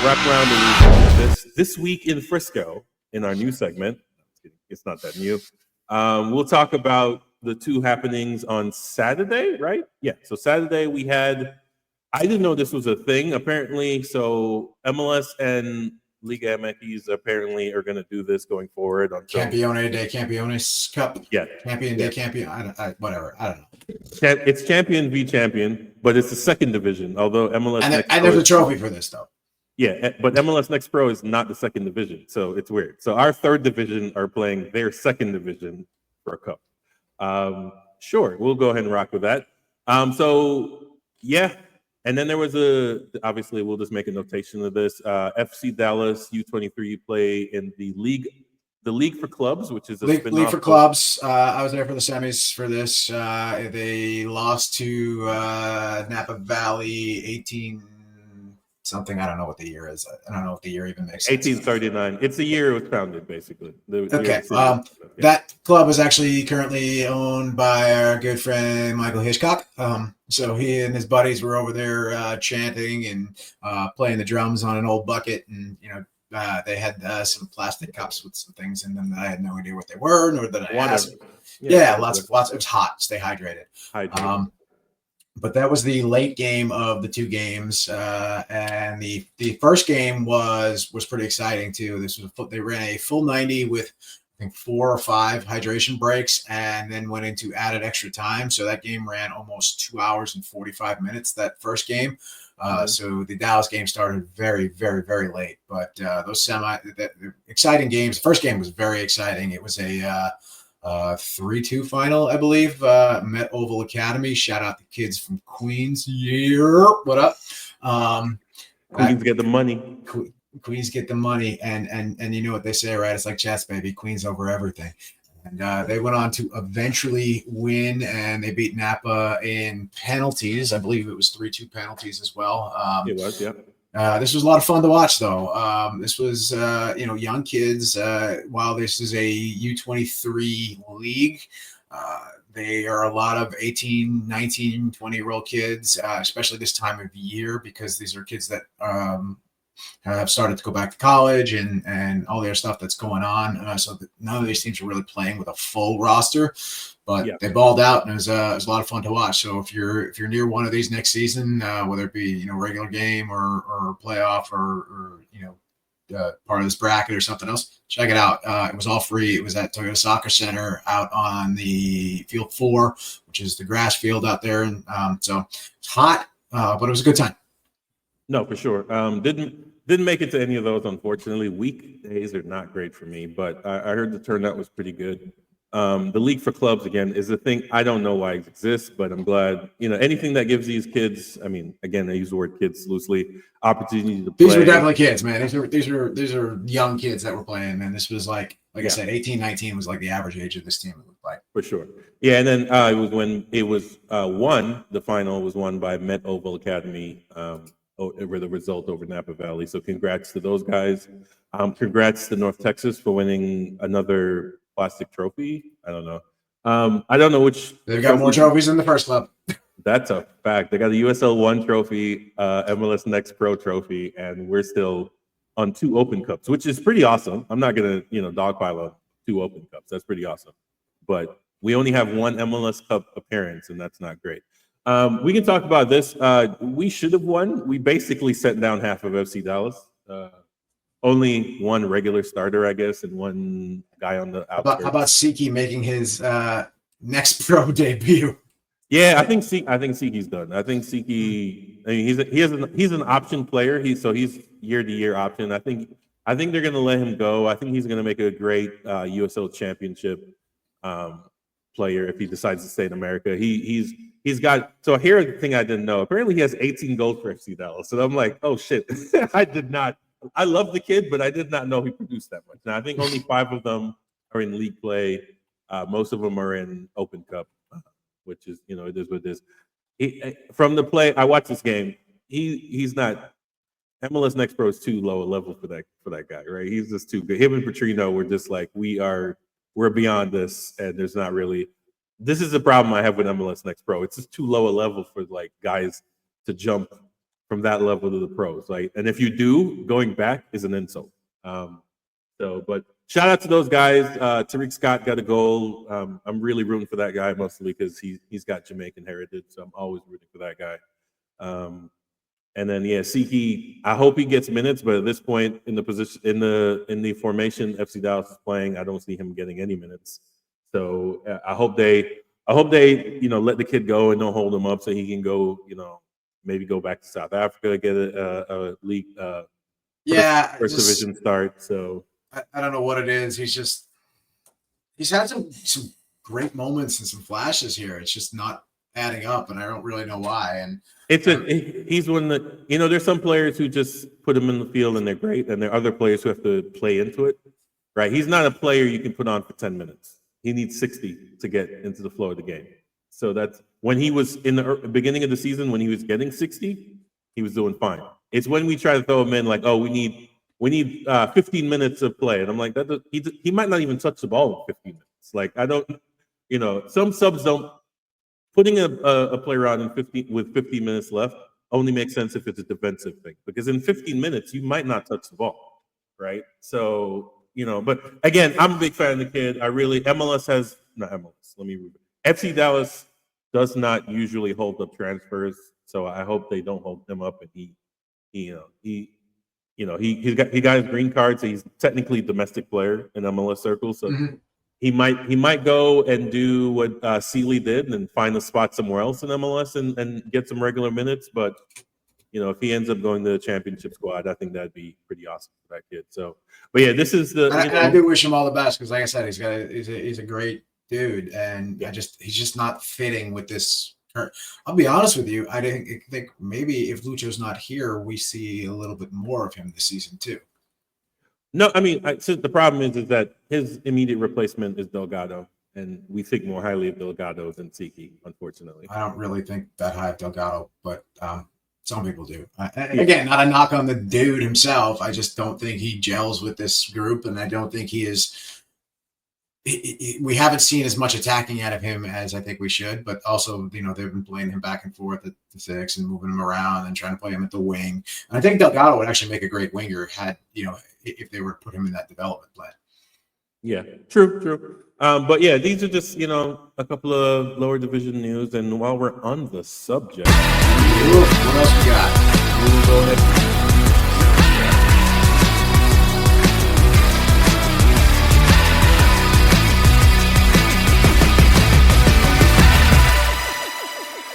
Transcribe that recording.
wrap around the week. This week in Frisco, in our new segment, it's not that new. We'll talk about the two happenings on Saturday, right? Yeah. So Saturday we had. I didn't know this was a thing. Apparently, so MLS and Liga MX apparently are going to do this going forward. Campione de Campiones Cup. Yeah. Champion de Campion. Whatever. I don't know. It's champion v champion, but it's the second division. Although MLS and there's a trophy for this though. Yeah, but MLS Next Pro is not the second division, so it's weird. So our third division are playing their second division for a cup. Sure, we'll go ahead and rock with that. So yeah, and then there was obviously we'll just make a notation of this. FC Dallas U23 play in the league for clubs, which is a league for clubs. I was there for the semis for this. They lost to Napa Valley 18 something. I don't know what the year is. I don't know if the year even makes sense. 1839. It's the year it was founded, basically. Okay. That club is actually currently owned by our good friend Michael Hitchcock. So he and his buddies were over there chanting and playing the drums on an old bucket, and they had some plastic cups with some things in them that I had no idea what they were, nor did I ask. Yeah, lots. It was hot. Stay hydrated. But that was the late game of the two games, and the first game was pretty exciting too. They ran a full 90 with I think 4 or 5 hydration breaks, and then went into added extra time. So that game ran almost 2 hours and 45 minutes. That first game. So the Dallas game started very, very, very late. But those exciting games. The first game was very exciting. It was a 3-2 final, I believe. Met Oval Academy. Shout out the kids from Queens. Yeah, what up? Queens get the money. Queens get the money, and you know what they say, right? It's like chess, baby. Queens over everything. And they went on to eventually win, and they beat Napa in penalties. I believe it was 3-2 penalties as well. It was, yeah. This was a lot of fun to watch, though. This was, young kids. While this is a U23 league, they are a lot of 18, 19, 20-year-old kids, especially this time of year, because these are kids that have started to go back to college and all their stuff that's going on. So none of these teams are really playing with a full roster, but they balled out, and it was a lot of fun to watch. So if you're near one of these next season, whether it be regular game or playoff or part of this bracket or something else, check it out. It was all free. It was at Toyota Soccer Center out on the Field 4, which is the grass field out there, and so it's hot, but it was a good time. No, for sure. Didn't make it to any of those, unfortunately. Weekdays are not great for me, but I heard the turnout was pretty good. The league for clubs, again, is a thing. I don't know why it exists, but I'm glad, anything that gives these kids, I mean, again, I use the word kids loosely, opportunity to play. These were definitely kids, man. These are young kids that were playing, man. This was like I said, 18, 19 was like the average age of this team, it looked like. For sure. Yeah, and then it was when it was won, the final was won by Met Oval Academy, with a result over Napa Valley. So congrats to those guys. Congrats to North Texas for winning another plastic trophy. I don't know. I don't know which. They've got more trophies than the first club. That's a fact. They got a USL 1 trophy, MLS Next Pro trophy, and we're still on 2 Open Cups, which is pretty awesome. I'm not gonna, dogpile on 2 Open Cups. That's pretty awesome. But we only have 1 MLS Cup appearance, and that's not great. We can talk about this. We should have won. We basically set down half of FC Dallas. Only 1 regular starter, I guess, and 1 guy on the outskirts. How about Siki making his next pro debut? Yeah, I think Siki's done. I think Siki. I mean, he's an option player. He's year-to-year option. I think they're going to let him go. I think he's going to make a great USL Championship player if he decides to stay in America. He's got. So here's the thing I didn't know. Apparently, he has 18 goals for FC Dallas. So I'm like, oh shit, I did not. I love the kid, but I did not know he produced that much. Now I think only 5 of them are in league play. Most of them are in Open Cup, which is it is what it is. From the play, I watched this game. He's not. MLS Next Pro is too low a level for that guy, right? He's just too good. Him and Petrino were just like we're beyond this, and there's not really. This is the problem I have with MLS Next Pro. It's just too low a level for like guys to jump from that level to the pros. Like, and if you do, going back is an insult. But shout out to those guys. Tariq Scott got a goal. I'm really rooting for that guy mostly because he's got Jamaican heritage, so I'm always rooting for that guy. And then Siki, I hope he gets minutes, but at this point in the position in the formation FC Dallas is playing, I don't see him getting any minutes. So I hope they let the kid go and don't hold him up so he can go maybe go back to South Africa, get a league first division start. So I don't know what it is. He's had some great moments and some flashes here. It's just not adding up, and I don't really know why. And he's one that there's some players who just put him in the field and they're great, and there are other players who have to play into it. Right? He's not a player you can put on for 10 minutes. He needs 60 to get into the flow of the game. So that's when he was in the beginning of the season, when he was getting 60, he was doing fine. It's when we try to throw him in like, oh, we need 15 minutes of play, and I'm like, he might not even touch the ball in 15 minutes. Like I don't, some subs don't. Putting a player on with 15 minutes left only makes sense if it's a defensive thing, because in 15 minutes you might not touch the ball, right? So but again, I'm a big fan of the kid. FC Dallas does not usually hold up transfers, so I hope they don't hold him up, and he got his green card, so he's technically a domestic player in MLS circles. So he might go and do what Sealy did and find a spot somewhere else in MLS and get some regular minutes. But if he ends up going to the championship squad, I think that'd be pretty awesome for that kid. So, but yeah, this is the. I do wish him all the best because, like I said, he's a great dude, and he's just not fitting with this. I'll be honest with you. I think maybe if Lucho's not here, we see a little bit more of him this season too. No, I mean, so the problem is that his immediate replacement is Delgado, and we think more highly of Delgado than Siki, unfortunately. I don't really think that high of Delgado, but some people do. Again, not a knock on the dude himself. I just don't think he gels with this group, and I don't think he is. We haven't seen as much attacking out of him as I think we should, but also, they've been playing him back and forth at the 6 and moving him around and trying to play him at the wing. And I think Delgado would actually make a great winger if they were to put him in that development plan. Yeah, true. But yeah, these are just, a couple of lower division news. And while we're on the subject, what else we got? We'll go ahead